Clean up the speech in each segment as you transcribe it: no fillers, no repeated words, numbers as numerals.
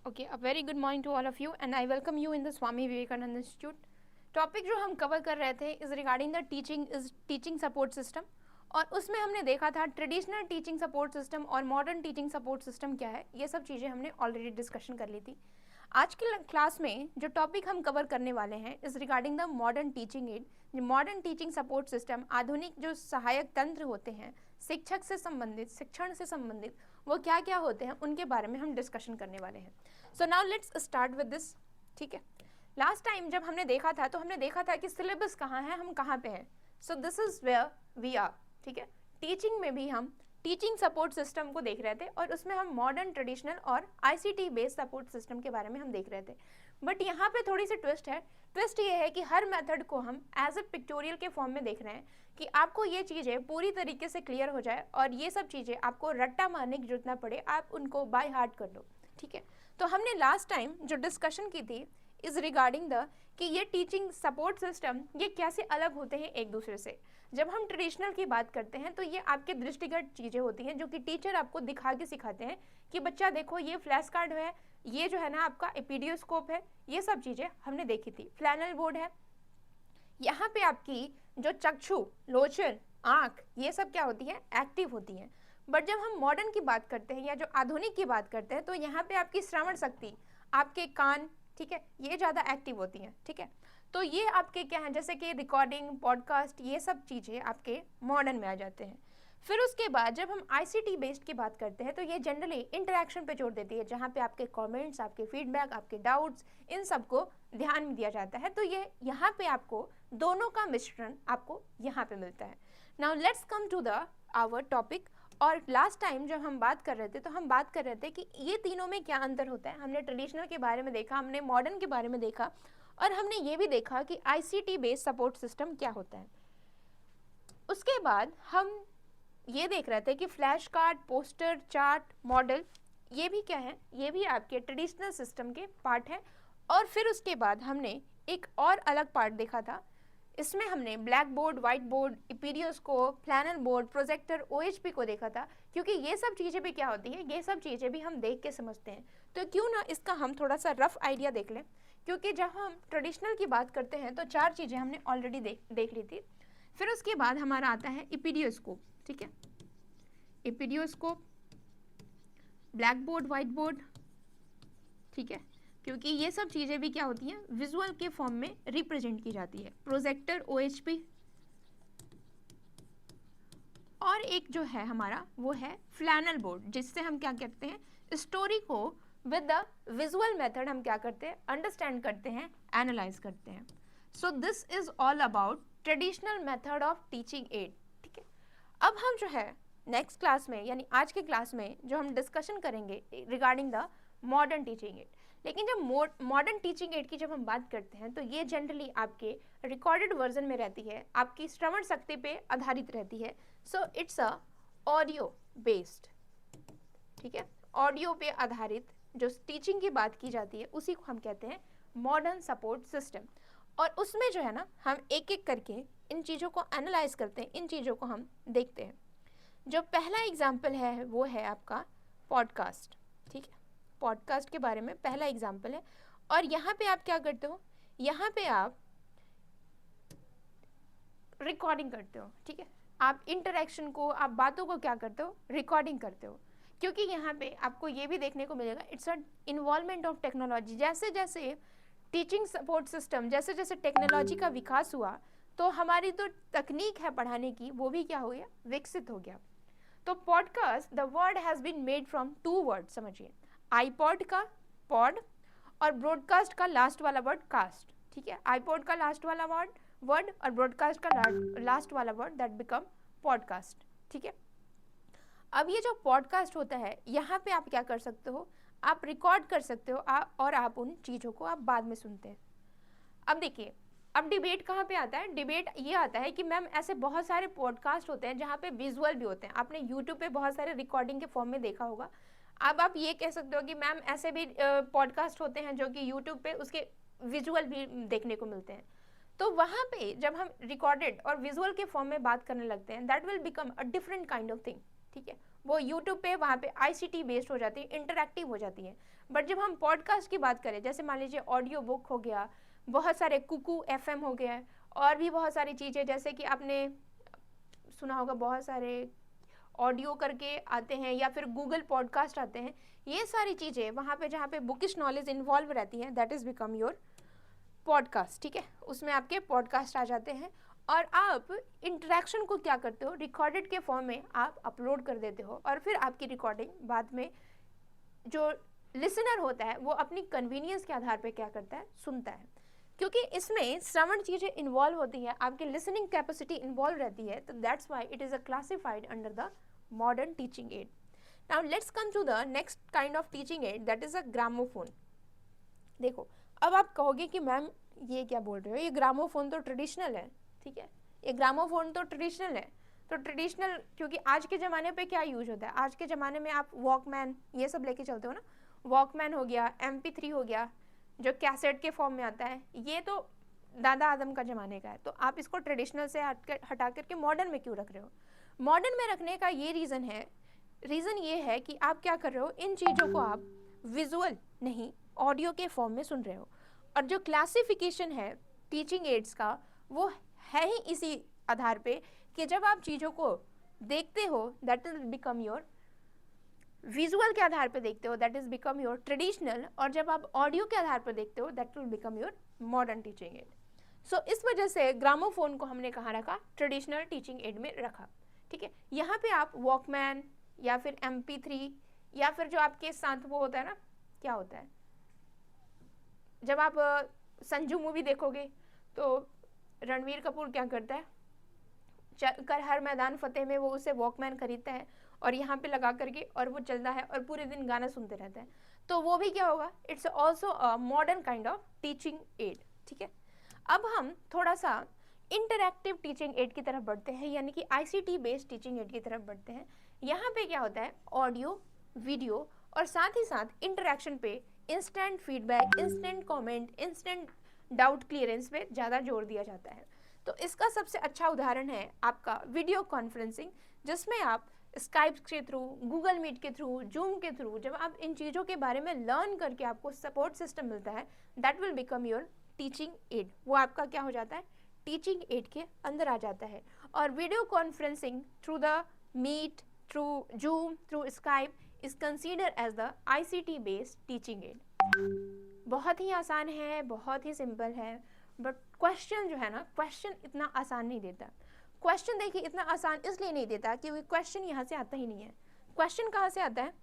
Okay, a very good morning to all of you and I welcome you in the Swami Vivekananda Institute. Topic जो हम cover कर रहे थे is regarding the teaching support system और उसमें हमने देखा था ट्रेडिशनल टीचिंग सपोर्ट सिस्टम और मॉडर्न टीचिंग सपोर्ट सिस्टम क्या है, ये सब चीज़ें हमने ऑलरेडी डिस्कशन कर ली थी. आज के क्लास में जो टॉपिक हम कवर करने वाले हैं is regarding the modern teaching add. Modern teaching support system, आधुनिक जो सहायक तंत्र होते हैं शिक्षक से संबंधित, शिक्षण से संबंधित, वो क्या क्या होते हैं उनके बारे में हम डिस्कशन करने वाले हैं. सो now let's start with this. ठीक है, लास्ट टाइम जब हमने देखा था तो हमने देखा था कि सिलेबस कहाँ है, हम कहाँ पे हैं. So this is where we are. ठीक है, टीचिंग में भी हम टीचिंग सपोर्ट सिस्टम को देख रहे थे और उसमें हम मॉडर्न, ट्रेडिशनल और आईसीटी बेस्ड सपोर्ट सिस्टम के बारे में हम देख रहे थे. बट यहाँ पे थोड़ी सी ट्विस्ट है. ट्विस्ट ये है कि हर मेथड को हम एज ए पिक्टोरियल के फॉर्म में देख रहे हैं कि आपको ये चीज़ें पूरी तरीके से क्लियर हो जाए और ये सब चीज़ें आपको रट्टा मारने की जरूरत ना पड़े, आप उनको बाय हार्ट कर लो. ठीक है, तो हमने लास्ट टाइम जो डिस्कशन की थी इज रिगार्डिंग द कि ये टीचिंग सपोर्ट सिस्टम ये कैसे अलग होते हैं एक दूसरे से. जब हम ट्रेडिशनल की बात करते हैं तो ये आपके दृष्टिगत चीज़ें होती हैं जो कि टीचर आपको दिखा के सिखाते हैं कि बच्चा देखो ये फ्लैश कार्ड है, ये जो है ना आपका एपीडियोस्कोप है, ये सब चीज़ें हमने देखी थी. फ्लैनल बोर्ड है, यहाँ पे आपकी जो चक्षु, लोचन, आँख, ये सब क्या होती है, एक्टिव होती हैं. बट जब हम मॉडर्न की बात करते हैं या जो आधुनिक की बात करते हैं तो यहाँ पे आपकी श्रवण शक्ति, आपके कान, ठीक है, ये ज़्यादा एक्टिव होती हैं. ठीक है, तो ये आपके क्या हैं, जैसे कि रिकॉर्डिंग, पॉडकास्ट, ये सब चीज़ें आपके मॉडर्न में आ जाते हैं. फिर उसके बाद जब हम आईसीटी बेस्ड की बात करते हैं तो ये जनरली इंटरेक्शन पे जोर देती है, जहाँ पे आपके कमेंट्स, आपके फीडबैक, आपके डाउट्स, इन सब को ध्यान में दिया जाता है. तो ये यहाँ पे आपको दोनों का मिश्रण आपको यहाँ पे मिलता है. Now let's come to the our topic. और लास्ट टाइम जब हम बात कर रहे थे तो हम बात कर रहे थे कि ये तीनों में क्या अंतर होता है. हमने ट्रेडिशनल के बारे में देखा, हमने मॉडर्न के बारे में देखा और हमने ये भी देखा कि आईसीटी बेस्ड सपोर्ट सिस्टम क्या होता है. उसके बाद हम ये देख रहे थे कि flash card, poster, chart, model, ये भी क्या है, ये भी आपके ट्रेडिशनल सिस्टम के पार्ट है. और फिर उसके बाद हमने एक और अलग पार्ट देखा था. इसमें हमने black board, white board, epidiascope, flannel board, projector, OHP को देखा था. क्योंकि ये सब चीज़ें भी क्या होती है, ये सब चीज़ें भी हम देख के समझते हैं. तो क्यों ना इसका हम थोड़ा सा रफ आइडिया देख लें. क्योंकि जब हम ट्रेडिशनल की बात करते हैं तो 4 चीज़ें हमने ऑलरेडी देख ली थी. फिर उसके बाद हमारा आता है इपीडियोस्कोप. ठीक है, इपीडियोस्कोप, ब्लैक बोर्ड, वाइट बोर्ड. ठीक है, क्योंकि ये सब चीज़ें भी क्या होती हैं, विजुअल के फॉर्म में रिप्रेजेंट की जाती है. प्रोजेक्टर, ओएचपी, और एक जो है हमारा वो है फ्लैनल बोर्ड, जिससे हम क्या करते हैं, स्टोरी को विद द विजुअल मेथड हम क्या करते हैं, अंडरस्टैंड करते हैं, एनालाइज करते हैं. So this is all about traditional method of teaching add. ठीक है, अब हम जो है नेक्स्ट क्लास में यानी आज के क्लास में जो हम डिस्कशन करेंगे regarding the modern teaching add. लेकिन जब मॉडर्न टीचिंग एड की जब हम बात करते हैं तो ये जनरली आपके रिकॉर्डेड वर्जन में रहती है, आपकी श्रवण शक्ति पे आधारित रहती है. So it's a audio based. ठीक है, ऑडियो पे आधारित जो टीचिंग की बात की जाती है उसी को हम कहते हैं मॉडर्न सपोर्ट सिस्टम. और उसमें जो है ना हम एक एक करके इन चीज़ों को एनालाइज करते हैं, इन चीज़ों को हम देखते हैं. जो पहला एग्जाम्पल है वो है आपका पॉडकास्ट. ठीक है, पॉडकास्ट के बारे में पहला एग्जाम्पल है. और यहाँ पे आप क्या करते हो, यहाँ पे आप रिकॉर्डिंग करते हो. ठीक है, आप इंटरेक्शन को, आप बातों को क्या करते हो, रिकॉर्डिंग करते हो. क्योंकि यहाँ पे आपको ये भी देखने को मिलेगा it's a involvement of technology. जैसे जैसे टीचिंग सपोर्ट सिस्टम, जैसे जैसे टेक्नोलॉजी का विकास हुआ तो हमारी तो तकनीक है पढ़ाने की वो भी क्या हो गया, विकसित हो गया. तो podcast, the word has been made from 2 word. समझिए, आईपॉड का पॉड और ब्रॉडकास्ट का लास्ट वाला वर्ड कास्ट. ठीक है, आईपॉड का लास्ट वाला वर्ड और ब्रॉडकास्ट का लास्ट वाला वर्ड दैट बिकम पॉडकास्ट. ठीक है, अब ये जो पॉडकास्ट होता है यहाँ पे आप क्या कर सकते हो, आप रिकॉर्ड कर सकते हो और आप उन चीज़ों को आप बाद में सुनते हैं. अब देखिए, अब डिबेट कहाँ पे आता है, डिबेट ये आता है कि मैम ऐसे बहुत सारे पॉडकास्ट होते हैं जहाँ पे विजुअल भी होते हैं. आपने यूट्यूब पे बहुत सारे रिकॉर्डिंग के फॉर्म में देखा होगा. अब आप ये कह सकते हो कि मैम ऐसे भी पॉडकास्ट होते हैं जो कि यूट्यूब पे उसके विजुअल भी देखने को मिलते हैं. तो वहाँ पे जब हम रिकॉर्डेड और विजुअल के फॉर्म में बात करने लगते हैं that will become a different kind of thing. ठीक है, वो यूट्यूब पे वहाँ पे ICT बेस्ड हो जाती है, इंटरैक्टिव हो जाती है। बट जब हम पॉडकास्ट की बात करें, जैसे मान लीजिए ऑडियो बुक हो गया, बहुत सारे कुकू FM हो गया, और भी बहुत सारी चीज़ें, जैसे कि आपने सुना होगा बहुत सारे ऑडियो करके आते हैं, या फिर गूगल पॉडकास्ट आते हैं, ये सारी चीज़ें वहाँ पे जहाँ पे बुकिश नॉलेज इन्वॉल्व रहती है, that is become your podcast. ठीक है, उसमें आपके पॉडकास्ट आ जाते हैं, और आप इंटरेक्शन को क्या करते हो, रिकॉर्डेड के फॉर्म में आप अपलोड कर देते हो, और फिर आपकी रिकॉर्डिंग बाद में जो लिसनर होता है वो अपनी कन्वीनियंस के आधार पे क्या करता है, सुनता है। क्योंकि इसमें श्रवण चीज़ें इन्वॉल्व होती है, आपकी लिसनिंग कैपेसिटी इन्वॉल्व रहती है, तो that's why it is a classified under the modern teaching aid. Now let's come to the next kind of teaching aid, that is a gramophone. देखो, अब आप कहोगे कि मैम ये क्या बोल रहे हो, ये ग्रामोफोन तो ट्रेडिशनल है। ठीक है, ये ग्रामोफोन तो ट्रेडिशनल है, तो ट्रेडिशनल क्योंकि आज के ज़माने पे क्या यूज होता है, आज के ज़माने में आप वॉकमैन ये सब लेके चलते हो ना, वॉकमैन हो गया, MP3 हो गया, जो कैसेट के फॉर्म में आता है, ये तो दादा आदम का ज़माने का है, तो आप इसको ट्रेडिशनल से हटा करके मॉडर्न में क्यों रख रहे हो। मॉडर्न में रखने का ये रीज़न ये है कि आप क्या कर रहे हो, इन चीज़ों को आप विजुअल नहीं ऑडियो के फॉर्म में सुन रहे हो, और जो क्लासिफिकेशन है टीचिंग एड्स का वो है ही इसी आधार पे कि जब आप चीज़ों को देखते हो that will become your visual के आधार पे देखते हो, that is become your traditional, और जब आप ऑडियो के आधार पर देखते हो that will become your modern teaching aid. So इस वजह से ग्रामोफोन को हमने कहाँ रखा, ट्रेडिशनल टीचिंग एड में रखा। ठीक है, यहाँ पे आप वॉकमैन या फिर MP3 या फिर जो आपके साथ वो होता है ना, क्या होता है, जब आप संजू मूवी देखोगे तो रणवीर कपूर क्या करता है, कर हर मैदान फतेह में वो उसे वॉकमैन खरीदता है और यहाँ पे लगा करके और वो चलता है और पूरे दिन गाना सुनते रहता है, तो वो भी क्या होगा, it's also a modern kind of teaching add. ठीक है, अब हम थोड़ा सा इंटरैक्टिव टीचिंग एड की तरफ बढ़ते हैं, यानी कि ICT बेस्ड टीचिंग एड की तरफ बढ़ते हैं। यहाँ पे क्या होता है, ऑडियो, वीडियो और साथ ही साथ इंटरेक्शन पे instant feedback, instant comment, instant doubt clearance पे ज़्यादा जोर दिया जाता है। तो इसका सबसे अच्छा उदाहरण है आपका वीडियो कॉन्फ्रेंसिंग, जिसमें आप स्काइप के थ्रू, गूगल मीट के थ्रू, जूम के थ्रू जब आप इन चीज़ों के बारे में लर्न करके आपको सपोर्ट सिस्टम मिलता है, that will become your teaching add. वो आपका क्या हो जाता है, टीचिंग एड के अंदर आ जाता है। और video conferencing through the Meet, through Zoom, through Skype is consider as the ICT based teaching aid. बहुत ही आसान है, बहुत ही सिंपल है, बट क्वेश्चन जो है ना, क्वेश्चन इतना आसान नहीं देता। क्वेश्चन देखिए इतना आसान इसलिए नहीं देता क्योंकि क्वेश्चन यहाँ से आता ही नहीं है। क्वेश्चन कहाँ से आता है,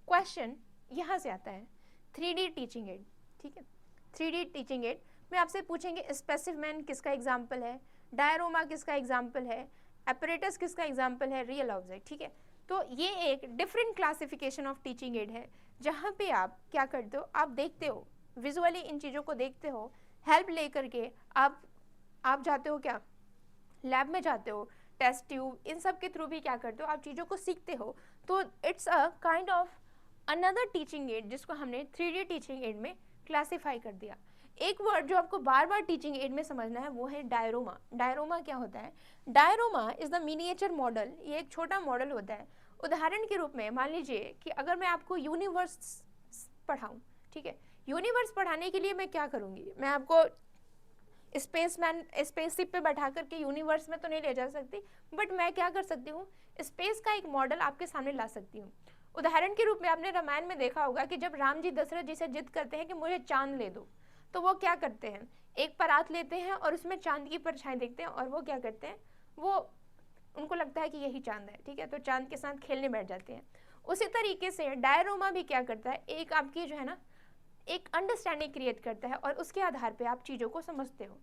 क्वेश्चन यहाँ से आता है 3D टीचिंग एड। ठीक है, 3D टीचिंग एड में आपसे पूछेंगे स्पेसिफिक किसका एग्जाम्पल है, डायरोमा किसका एग्जाम्पल है, एपरेटस किसका एग्जाम्पल है, रियल ऑब्जेक्ट। ठीक है, तो ये एक different classification of teaching add है, जहाँ पे आप क्या करते हो, आप देखते हो विजुअली, इन चीज़ों को देखते हो, हेल्प ले करके आप जाते हो, क्या लैब में जाते हो, टेस्ट ट्यूब, इन सब के थ्रू भी क्या करते हो, आप चीज़ों को सीखते हो। तो it's a kind of another teaching add जिसको हमने 3D टीचिंग एड में क्लासीफाई कर दिया। एक वर्ड जो आपको बार बार टीचिंग एड में समझना है वो है डायरोमा। डायरोमा क्या होता है, डायरोमा इज द मिनिएचर मॉडल, ये एक छोटा मॉडल होता है। उदाहरण के रूप में मान लीजिए कि अगर मैं आपको यूनिवर्स पढ़ाऊँ, ठीक है, यूनिवर्स पढ़ाने के लिए मैं क्या करूँगी, मैं आपको स्पेसशिप पे बैठा करके यूनिवर्स में तो नहीं ले जा सकती, बट मैं क्या कर सकती हूँ, स्पेस का एक मॉडल आपके सामने ला सकती हूँ। उदाहरण के रूप में आपने रामायण में देखा होगा कि जब राम जी दशरथ जी से जिद करते हैं कि मुझे चांद ले दो, तो वो क्या करते हैं, एक परात लेते हैं और उसमें चांद की परछाई देखते हैं, और वो क्या करते हैं, वो उनको लगता है कि यही चांद है, ठीक है, तो चांद के साथ खेलने बैठ जाते हैं। उसी तरीके से डायरोमा भी क्या करता है, एक आपकी जो है ना एक अंडरस्टैंडिंग क्रिएट करता है और उसके आधार पे आप चीज़ों को समझते हो।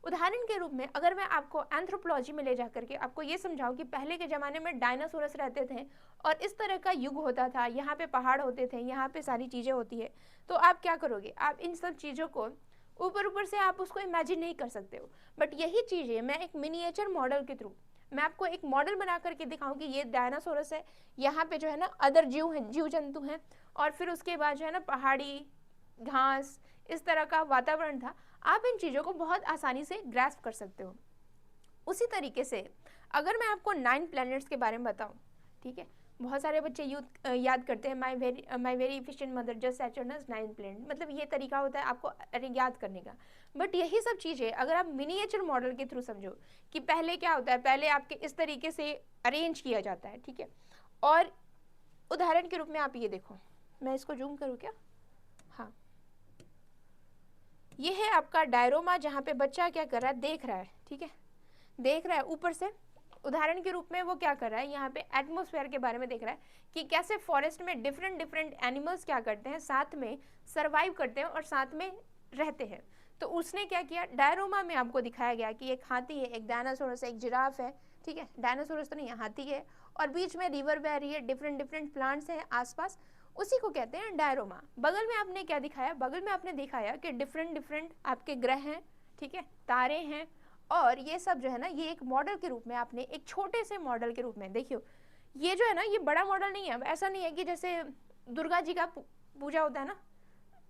उदाहरण के रूप में अगर मैं आपको एंथ्रोपोलॉजी में ले जा करके आपको ये समझाऊं कि पहले के ज़माने में डायनासोरस रहते थे और इस तरह का युग होता था, यहाँ पे पहाड़ होते थे, यहाँ पे सारी चीज़ें होती है, तो आप क्या करोगे, आप इन सब चीज़ों को ऊपर से आप उसको इमेजिन नहीं कर सकते हो। बट यही चीज़ें मैं एक मिनिएचर मॉडल के थ्रू मैं आपको एक मॉडल बना करके दिखाऊं कि ये डायनासोरस है, यहाँ पे जो है ना अदर जीव जंतु हैं, और फिर उसके बाद जो है ना पहाड़ी, घास, इस तरह का वातावरण था, आप इन चीज़ों को बहुत आसानी से ग्रास्प कर सकते हो। उसी तरीके से अगर मैं आपको 9 प्लैनेट्स के बारे में बताऊं, ठीक है, बहुत सारे बच्चे याद करते हैं my very efficient mother just served us 9 planet, मतलब ये तरीका होता है आपको याद करने का। बट यही सब चीज़ें अगर आप मिनिएचर मॉडल के थ्रू समझो कि पहले क्या होता है, पहले आपके इस तरीके से अरेंज किया जाता है, ठीक है। और उदाहरण के रूप में आप ये देखो, मैं इसको जूम करूँ क्या, हाँ, ये है आपका डायरोमा जहाँ पे बच्चा क्या कर रहा है, देख रहा है, ठीक है, देख रहा है ऊपर से। उदाहरण के रूप में वो क्या कर रहा है, यहाँ पे एटमॉस्फेयर के बारे में देख रहा है कि कैसे फॉरेस्ट में डिफरेंट डिफरेंट एनिमल्स क्या करते हैं, साथ में सर्वाइव करते हैं और साथ में रहते हैं। तो उसने क्या किया, डायरोमा में आपको दिखाया गया कि एक हाथी है, एक डायनासोरस है, एक जिराफ है, ठीक है, डायनासोरस तो नहीं है, हाथी है, और बीच में रिवर बह रही है, डिफरेंट डिफरेंट प्लांट्स हैं आसपास, उसी को कहते हैं डायरोमा। बगल में आपने क्या दिखाया, बगल में आपने दिखाया कि डिफरेंट डिफरेंट आपके ग्रह हैं, ठीक है, तारे हैं, और ये सब जो है ना, ये एक मॉडल के रूप में आपने एक छोटे से मॉडल के रूप में देखियो। ये जो है ना, ये बड़ा मॉडल नहीं है, ऐसा नहीं है कि जैसे दुर्गा जी का पूजा होता है ना,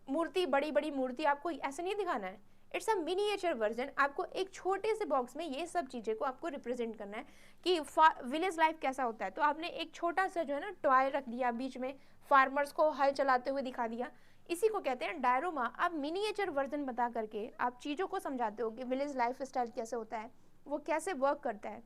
मूर्ति, बड़ी बड़ी मूर्ति, आपको ऐसे नहीं दिखाना है। इट्स अ मिनिएचर वर्जन, आपको एक छोटे से बॉक्स में ये सब चीज़ें को आपको रिप्रेजेंट करना है कि विलेज लाइफ कैसा होता है। तो आपने एक छोटा सा जो है ना टॉय रख दिया बीच में, फार्मर्स को हल चलाते हुए दिखा दिया, इसी को कहते हैं डायरोमा। आप मिनिएचर वर्जन बता करके आप चीज़ों को समझाते हो कि विलेज लाइफ स्टाइल कैसे होता है, वो कैसे वर्क करता है।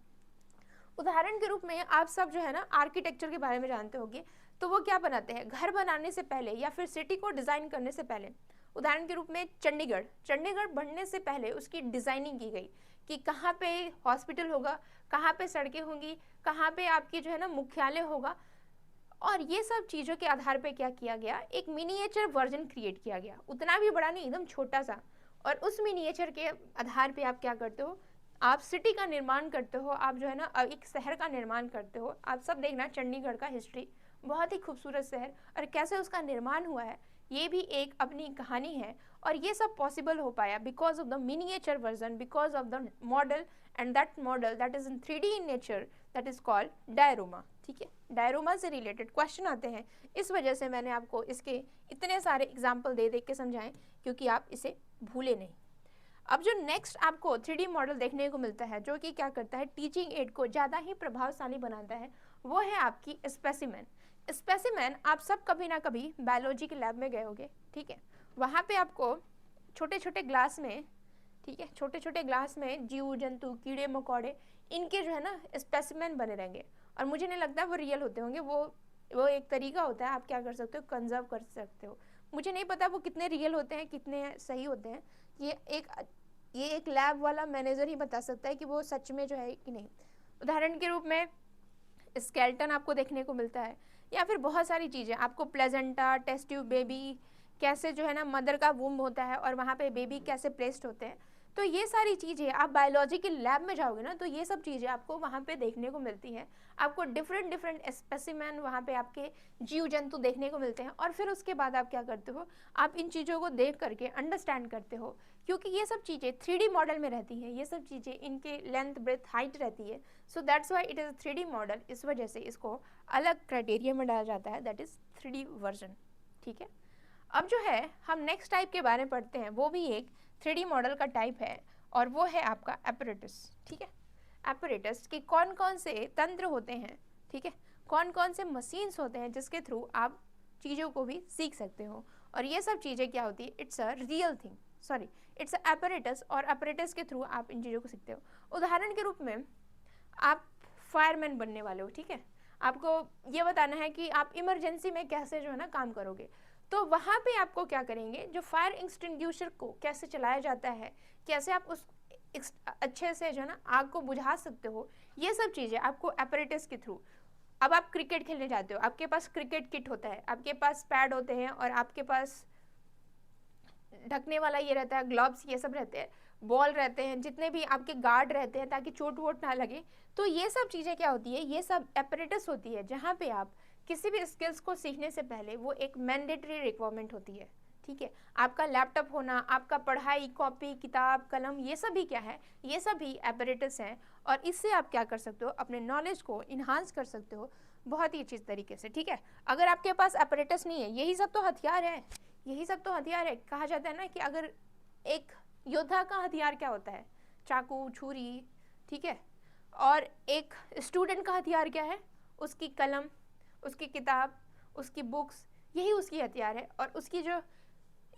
उदाहरण के रूप में आप सब जो है ना आर्किटेक्चर के बारे में जानते होंगे, तो वो क्या बनाते हैं, घर बनाने से पहले या फिर सिटी को डिज़ाइन करने से पहले, उदाहरण के रूप में चंडीगढ़ बनने से पहले उसकी डिज़ाइनिंग की गई कि कहाँ पे हॉस्पिटल होगा, कहाँ पे सड़कें होंगी, कहाँ पे आपकी जो है ना मुख्यालय होगा, और ये सब चीज़ों के आधार पे क्या किया गया, एक मिनिएचर वर्जन क्रिएट किया गया, उतना भी बड़ा नहीं, एकदम छोटा सा। और उस मिनिएचर के आधार पे आप क्या करते हो, आप सिटी का निर्माण करते हो, आप जो है ना एक शहर का निर्माण करते हो। आप सब देखना चंडीगढ़ का हिस्ट्री, बहुत ही खूबसूरत शहर, और कैसे उसका निर्माण हुआ है, ये भी एक अपनी कहानी है। और ये सब पॉसिबल हो पाया because of the miniature version, because of the model, and that model that is in 3D in nature, that is called diorama, ठीक है। डायरोमा से रिलेटेड क्वेश्चन आते हैं, इस वजह से मैंने आपको इसके इतने सारे एग्जाम्पल दे दे के समझाएं, क्योंकि आप इसे भूले नहीं। अब जो नेक्स्ट आपको 3D मॉडल देखने को मिलता है, जो कि क्या करता है, टीचिंग एड को ज़्यादा ही प्रभावशाली बनाता है, वो है आपकी स्पेसिमेन। स्पेसिमेन आप सब कभी ना कभी बायोलॉजी के लैब में गए होंगे, ठीक है, वहाँ पे आपको छोटे छोटे ग्लास में, ठीक है, छोटे छोटे ग्लास में जीव जंतु, कीड़े मकोड़े, इनके जो है ना स्पेसिमेन बने रहेंगे। और मुझे नहीं लगता वो रियल होते होंगे, वो एक तरीका होता है, आप क्या कर सकते हो, कंजर्व कर सकते हो। मुझे नहीं पता वो कितने रियल होते हैं, कितने सही होते हैं, ये एक लैब वाला मैनेजर ही बता सकता है कि वो सच में जो है कि नहीं। उदाहरण के रूप में स्केल्टन आपको देखने को मिलता है, या फिर बहुत सारी चीज़ें आपको, प्लेजेंटा, टेस्ट ट्यूब बेबी, कैसे जो है ना मदर का वूम्ब होता है और वहाँ पे बेबी कैसे प्लेस्ड होते हैं। तो ये सारी चीज़ें आप बायोलॉजी के लैब में जाओगे ना, तो ये सब चीज़ें आपको वहाँ पे देखने को मिलती हैं। आपको डिफरेंट डिफरेंट स्पेसिमेन वहाँ पे आपके जीव जंतु देखने को मिलते हैं। और फिर उसके बाद आप क्या करते हो, आप इन चीज़ों को देख करके अंडरस्टैंड करते हो, क्योंकि ये सब चीज़ें 3D मॉडल में रहती हैं, ये सब चीज़ें इनके लेंथ, ब्रेथ, हाइट रहती है। So that's why it is 3D model, इस वजह से इसको अलग क्राइटेरिया में डाला जाता है, दैट इज़ 3D वर्जन, ठीक है। अब जो है हम नेक्स्ट टाइप के बारे में पढ़ते हैं, वो भी एक 3D मॉडल का टाइप है, और वो है आपका एपरेटस, ठीक है। एपरेटस के कौन कौन से तंत्र होते हैं, ठीक है, कौन कौन से मशीन्स होते हैं जिसके थ्रू आप चीज़ों को भी सीख सकते हो। और ये सब चीज़ें क्या होती है, it's a real thing, sorry it's a apparatus, और एपरेटस के थ्रू आप इन चीज़ों को सीखते हो। उदाहरण के रूप में आप फायरमैन बनने वाले हो, ठीक है, आपको ये बताना है कि आप इमरजेंसी में कैसे जो है ना काम करोगे। तो वहाँ पे आपको क्या करेंगे, जो फायर एक्सटिंग्विशर को कैसे चलाया जाता है, कैसे आप उस अच्छे से जो है ना आग को बुझा सकते हो, ये सब चीज़ें आपको एपरेटस के थ्रू। अब आप क्रिकेट खेलने जाते हो, आपके पास क्रिकेट किट होता है, आपके पास पैड होते हैं, और आपके पास ढकने वाला ये रहता है, ग्लव्स ये सब रहते हैं, बॉल रहते हैं, जितने भी आपके गार्ड रहते हैं ताकि चोट वोट ना लगे। तो ये सब चीज़ें क्या होती है, ये सब एपरेटस होती है, जहाँ पे आप किसी भी स्किल्स को सीखने से पहले वो एक मैंडेटरी रिक्वायरमेंट होती है, ठीक है। आपका लैपटॉप होना, आपका पढ़ाई, कॉपी, किताब, कलम, ये सब भी क्या है, ये सब भी एपरेटस हैं। और इससे आप क्या कर सकते हो, अपने नॉलेज को इन्हांस कर सकते हो बहुत ही अच्छी तरीके से, ठीक है। अगर आपके पास एपरेटस नहीं है, यही सब तो हथियार है, यही सब तो हथियार है। कहा जाता है ना कि अगर एक योद्धा का हथियार क्या होता है, चाकू, छुरी, ठीक है, और एक स्टूडेंट का हथियार क्या है, उसकी कलम, उसकी किताब, उसकी बुक्स, यही उसकी हथियार है। और उसकी जो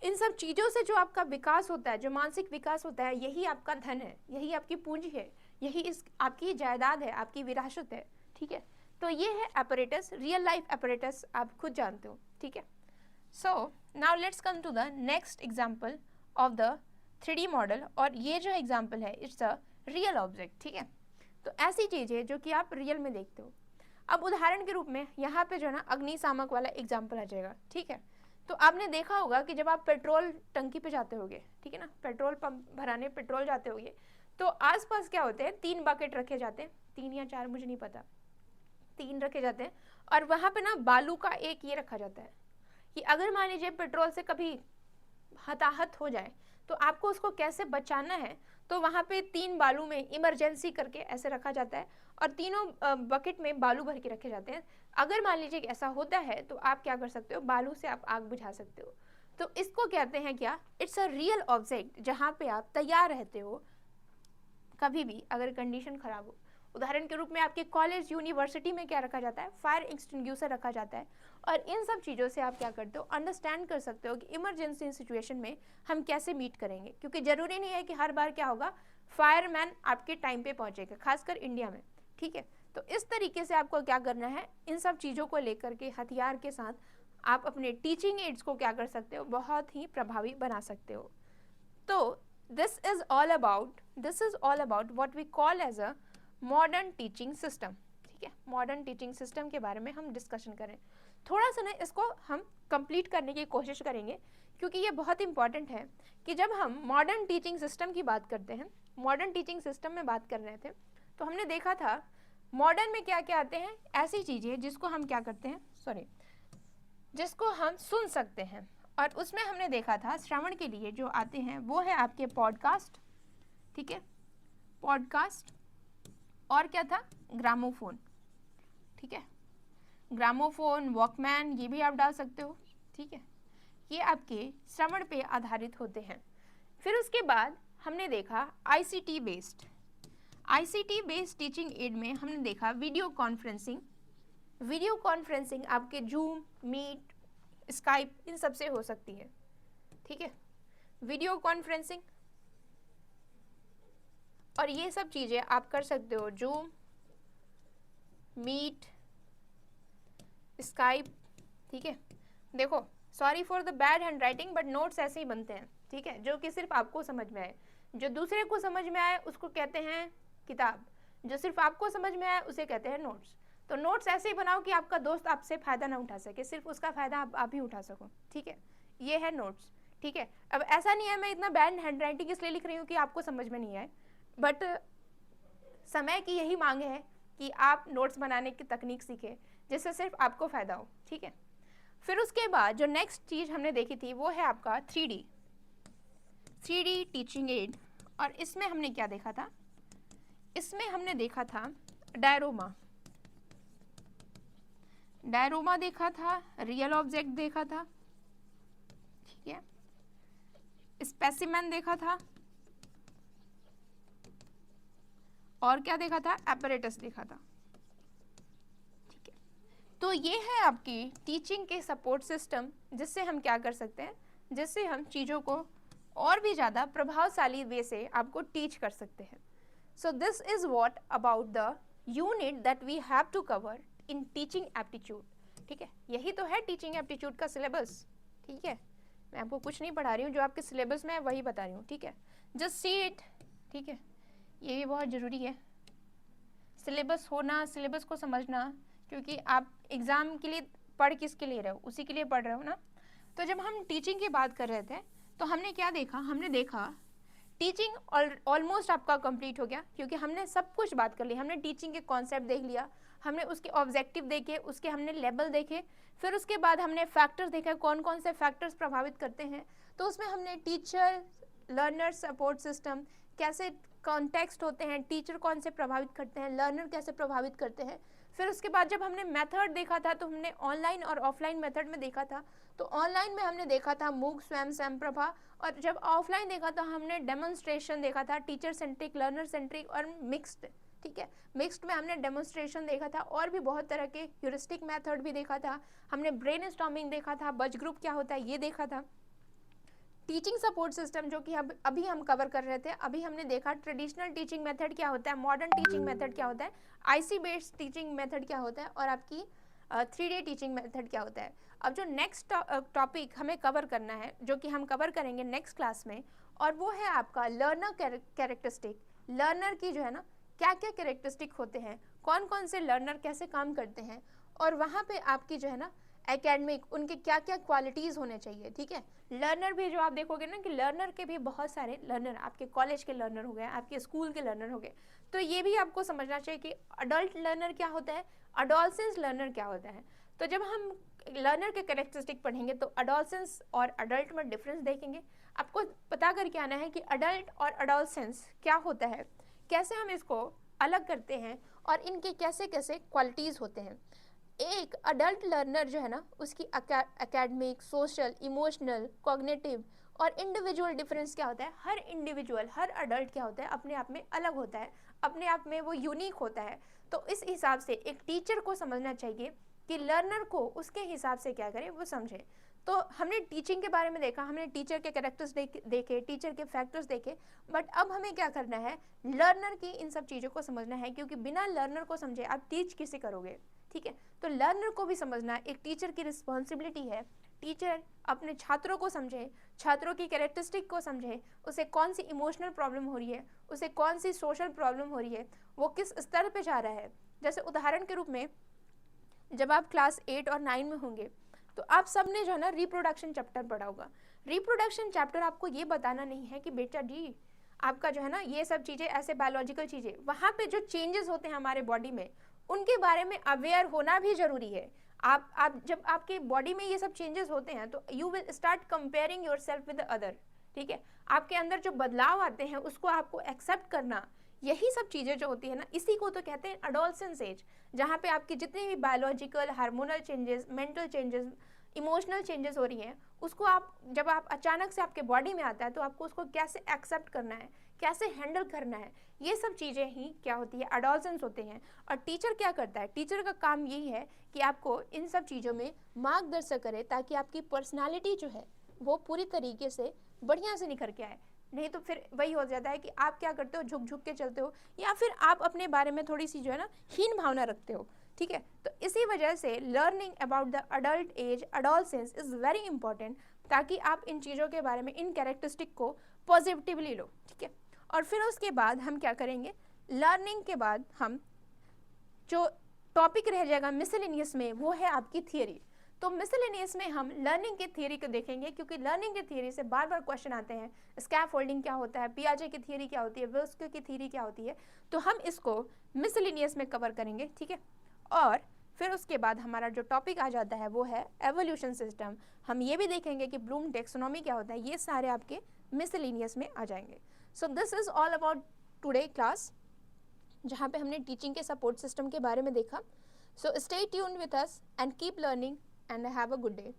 इन सब चीज़ों से जो आपका विकास होता है, जो मानसिक विकास होता है, यही आपका धन है, यही आपकी पूंजी है, यही इस आपकी जायदाद है, आपकी विरासत है। ठीक है, तो ये है apparatus, रियल लाइफ apparatus, आप खुद जानते हो। ठीक है, so now let's come to the next example of the 3D model. और ये जो एग्जाम्पल है इट्स अ रियल ऑब्जेक्ट। ठीक है, तो ऐसी चीज़ है जो कि आप रियल में देखते हो। अब उदाहरण के रूप में यहाँ पे जो है ना अग्निशामक वाला एग्जाम्पल आ जाएगा। ठीक है, तो आपने देखा होगा कि जब आप पेट्रोल टंकी पे जाते होगे, ठीक है ना, पेट्रोल पंप भराने पेट्रोल जाते होगे, तो आसपास क्या होते हैं, 3 बकेट रखे जाते हैं, 3 या 4 मुझे नहीं पता, 3 रखे जाते हैं। और वहाँ पे ना बालू का एक ये रखा जाता है कि अगर मान लीजिए पेट्रोल से कभी हताहत हो जाए तो आपको उसको कैसे बचाना है। तो वहाँ पे 3 बालू में इमरजेंसी करके ऐसे रखा जाता है और तीनों बकेट में बालू भर के रखे जाते हैं। अगर मान लीजिए कि ऐसा होता है तो आप क्या कर सकते हो, बालू से आप आग बुझा सकते हो। तो इसको कहते हैं क्या, इट्स अ रियल ऑब्जेक्ट, जहाँ पे आप तैयार रहते हो कभी भी अगर कंडीशन खराब हो। उदाहरण के रूप में आपके कॉलेज यूनिवर्सिटी में क्या रखा जाता है, फायर एक्सटिंग्विशर रखा जाता है। और इन सब चीज़ों से आप क्या करते हो, अंडरस्टैंड कर सकते हो कि इमरजेंसी सिचुएशन में हम कैसे मीट करेंगे, क्योंकि ज़रूरी नहीं है कि हर बार क्या होगा फायरमैन आपके टाइम पे पहुंचेगा, खासकर इंडिया में। ठीक है, तो इस तरीके से आपको क्या करना है, इन सब चीज़ों को लेकर के हथियार के साथ आप अपने टीचिंग एड्स को क्या कर सकते हो, बहुत ही प्रभावी बना सकते हो। तो this is all about what we call as a modern teaching system। ठीक है, मॉडर्न टीचिंग सिस्टम के बारे में हम डिस्कशन करें। थोड़ा सा ना इसको हम कंप्लीट करने की कोशिश करेंगे, क्योंकि ये बहुत इंपॉर्टेंट है कि जब हम मॉडर्न टीचिंग सिस्टम की बात करते हैं, मॉडर्न टीचिंग सिस्टम में बात कर रहे थे, तो हमने देखा था मॉडर्न में क्या क्या आते हैं, ऐसी चीज़ें जिसको हम क्या करते हैं, जिसको हम सुन सकते हैं। और उसमें हमने देखा था श्रवण के लिए जो आते हैं वो है आपके पॉडकास्ट। ठीक है, पॉडकास्ट, और क्या था, ग्रामोफोन। ठीक है, ग्रामोफोन, वॉकमैन, ये भी आप डाल सकते हो। ठीक है, ये आपके श्रवण पे आधारित होते हैं। फिर उसके बाद हमने देखा आईसीटी बेस्ड टीचिंग एड में हमने देखा वीडियो कॉन्फ्रेंसिंग आपके जूम, मीट, स्काइप, इन सब से हो सकती है। ठीक है, वीडियो कॉन्फ्रेंसिंग और ये सब चीज़ें आप कर सकते हो, जूम, मीट, स्काइप। ठीक है, देखो sorry for the bad hand writing, but notes ऐसे ही बनते हैं। ठीक है, जो कि सिर्फ आपको समझ में आए, जो दूसरे को समझ में आए उसको कहते हैं किताब, जो सिर्फ आपको समझ में आए उसे कहते हैं नोट्स। तो नोट्स ऐसे ही बनाओ कि आपका दोस्त आपसे फ़ायदा ना उठा सके, सिर्फ उसका फ़ायदा आप ही उठा सको। ठीक है, ये है नोट्स। ठीक है, अब ऐसा नहीं है मैं इतना बैड हैंड राइटिंग इसलिए लिख रही हूँ कि आपको समझ में नहीं आए, बट समय की यही मांग है कि आप नोट्स बनाने की तकनीक सीखें जिससे सिर्फ आपको फ़ायदा हो। ठीक है, फिर उसके बाद जो नेक्स्ट चीज़ हमने देखी थी वो है आपका 3D टीचिंग एड। और इसमें हमने क्या देखा था, इसमें हमने देखा था डायरोमा देखा था, रियल ऑब्जेक्ट देखा था। ठीक है, स्पेसिमेन देखा था, और क्या देखा था, एपरेटस देखा था। ठीक है, तो ये है आपकी टीचिंग के सपोर्ट सिस्टम, जिससे हम क्या कर सकते हैं, जिससे हम चीज़ों को और भी ज़्यादा प्रभावशाली वे से आपको टीच कर सकते हैं। So this is what about the unit that we have to cover in teaching aptitude. ठीक है, यही तो है टीचिंग एप्टीट्यूड का सिलेबस। ठीक है, मैं आपको कुछ नहीं पढ़ा रही हूँ, जो आपके सिलेबस में है वही बता रही हूँ। ठीक है, जस्ट सी इट। ठीक है, ये भी बहुत ज़रूरी है, सिलेबस होना, सिलेबस को समझना, क्योंकि आप एग्ज़ाम के लिए पढ़ किसके लिए रहे हो, उसी के लिए पढ़ रहे हो ना। तो जब हम टीचिंग की बात कर रहे थे तो हमने क्या देखा, हमने देखा टीचिंग ऑलमोस्ट आपका कंप्लीट हो गया, क्योंकि हमने सब कुछ बात कर ली। हमने टीचिंग के कॉन्सेप्ट देख लिया, हमने उसके ऑब्जेक्टिव देखे, उसके हमने लेवल देखे, फिर उसके बाद हमने फैक्टर्स देखे, कौन कौन से फैक्टर्स प्रभावित करते हैं। तो उसमें हमने टीचर लर्नर सपोर्ट सिस्टम कैसे कॉन्टेक्स्ट होते हैं, टीचर कौन से प्रभावित करते हैं, लर्नर कैसे प्रभावित करते हैं। फिर उसके बाद जब हमने मेथड देखा था तो हमने ऑनलाइन और ऑफलाइन मेथड में देखा था। तो ऑनलाइन में हमने देखा था मूक, स्वयं, स्वयंप्रभा, और जब ऑफलाइन देखा था हमने डेमोन्स्ट्रेशन देखा था, टीचर सेंट्रिक, लर्नर सेंट्रिक और मिक्स्ड। ठीक है। मिक्स्ड में हमने डेमोन्स्ट्रेशन देखा था और भी बहुत तरह के ह्यूरिस्टिक मेथड भी देखा था, हमने ब्रेनस्टॉर्मिंग देखा था, बज ग्रुप क्या होता है ये देखा था। टीचिंग सपोर्ट सिस्टम जो कि अभी हम कवर कर रहे थे, अभी हमने देखा ट्रेडिशनल टीचिंग मेथड क्या होता है, मॉडर्न टीचिंग मेथड क्या होता है, आईसी बेस्ड टीचिंग मेथड क्या होता है, और आपकी 3D टीचिंग मेथड क्या होता है। अब जो नेक्स्ट टॉपिक हमें कवर करना है, जो कि हम कवर करेंगे नेक्स्ट क्लास में, और वो है आपका लर्नर कैरेक्टरिस्टिक। लर्नर की जो है ना क्या क्या कैरेक्टरिस्टिक होते हैं, कौन कौन से लर्नर कैसे काम करते हैं, और वहाँ पे आपकी जो है ना एकेडमिक उनके क्या क्या क्वालिटीज़ होने चाहिए, ठीक है। लर्नर भी जो आप देखोगे ना कि लर्नर के भी बहुत सारे लर्नर, आपके कॉलेज के लर्नर हो गए, आपके स्कूल के लर्नर हो गए, तो ये भी आपको समझना चाहिए कि अडल्ट लर्नर क्या होता है, अडोलसेंस लर्नर क्या होता है। तो जब हम लर्नर के कैरेक्टरिस्टिक पढ़ेंगे तो अडोलसेंस और अडल्ट में डिफरेंस देखेंगे। आपको पता करके आना है कि अडल्ट और अडोलसेंस क्या होता है, कैसे हम इसको अलग करते हैं, और इनके कैसे कैसे क्वालिटीज़ होते हैं। एक अडल्ट लर्नर जो है ना उसकी एकेडमिक, सोशल, इमोशनल, कॉग्निटिव और इंडिविजुअल डिफरेंस क्या होता है। हर इंडिविजुअल, हर अडल्ट क्या होता है, अपने आप में अलग होता है, अपने आप में वो यूनिक होता है। तो इस हिसाब से एक टीचर को समझना चाहिए कि लर्नर को उसके हिसाब से क्या करे, वो समझे। तो हमने टीचिंग के बारे में देखा, हमने टीचर के कैरेक्टर्स देखे, टीचर के फैक्टर्स देखे, बट अब हमें क्या करना है, लर्नर की इन सब चीज़ों को समझना है, क्योंकि बिना लर्नर को समझे आप टीच किसे करोगे, ठीक है। तो लर्नर को भी समझना एक टीचर की रिस्पॉन्सिबिलिटी है। टीचर अपने छात्रों को समझे, छात्रों की कैरेक्टरिस्टिक को समझे, उसे कौन सी इमोशनल प्रॉब्लम हो रही है, उसे कौन सी सोशल प्रॉब्लम हो रही है, वो किस स्तर पे जा रहा है। जैसे उदाहरण के रूप में जब आप क्लास 8 और 9 में होंगे तो आप सब ने जो है ना रिप्रोडक्शन चैप्टर पढ़ा होगा। रिप्रोडक्शन चैप्टर आपको ये बताना नहीं है कि बेटा जी आपका जो है ना ये सब चीज़ें ऐसे बायोलॉजिकल चीज़ें, वहाँ पे जो चेंजेस होते हैं हमारे बॉडी में उनके बारे में अवेयर होना भी ज़रूरी है। आप जब आपके बॉडी में ये सब चेंजेस होते हैं तो you will start comparing your self with other, ठीक है। आपके अंदर जो बदलाव आते हैं उसको आपको एक्सेप्ट करना, यही सब चीज़ें जो होती है ना, इसी को तो कहते हैं अडोलसेंस एज, जहाँ पे आपकी जितनी भी biological, hormonal changes, mental changes, emotional changes हो रही हैं, उसको आप जब आप अचानक से आपके बॉडी में आता है तो आपको उसको कैसे एक्सेप्ट करना है, कैसे हैंडल करना है, ये सब चीज़ें ही क्या होती है, अडोलसेंस होते हैं। और टीचर क्या करता है, टीचर का काम यही है कि आपको इन सब चीज़ों में मार्गदर्शन करे, ताकि आपकी पर्सनालिटी जो है वो पूरी तरीके से बढ़िया से निखर के आए। नहीं तो फिर वही हो जाता है कि आप क्या करते हो, झुक झुक के चलते हो, या फिर आप अपने बारे में थोड़ी सी जो है ना हीन भावना रखते हो, ठीक है। तो इसी वजह से learning about the adult age, adolescence is very important, ताकि आप इन चीज़ों के बारे में, इन कैरेक्टरिस्टिक को पॉजिटिवली लो, ठीक है। और फिर उसके बाद हम क्या करेंगे, लर्निंग के बाद हम जो टॉपिक रह जाएगा मिसलेनियस में, वो है आपकी थियरी। तो मिसलेनियस में हम लर्निंग की थियरी को देखेंगे, क्योंकि लर्निंग की थियरी से बार बार क्वेश्चन आते हैं। स्कैफोल्डिंग क्या होता है, पियाजे की थियरी क्या होती है, विल्स्की की थियरी क्या होती है, तो हम इसको मिसलेनियस में कवर करेंगे, ठीक है। और फिर उसके बाद हमारा जो टॉपिक आ जाता है वो है एवोल्यूशन सिस्टम। हम ये भी देखेंगे कि ब्लूम टैक्सोनॉमी क्या होता है, ये सारे आपके मिसलेनियस में आ जाएंगे। सो this is all about today class, जहाँ पे हमने टीचिंग के सपोर्ट सिस्टम के बारे में देखा। So stay tuned with us and keep learning and have a good day.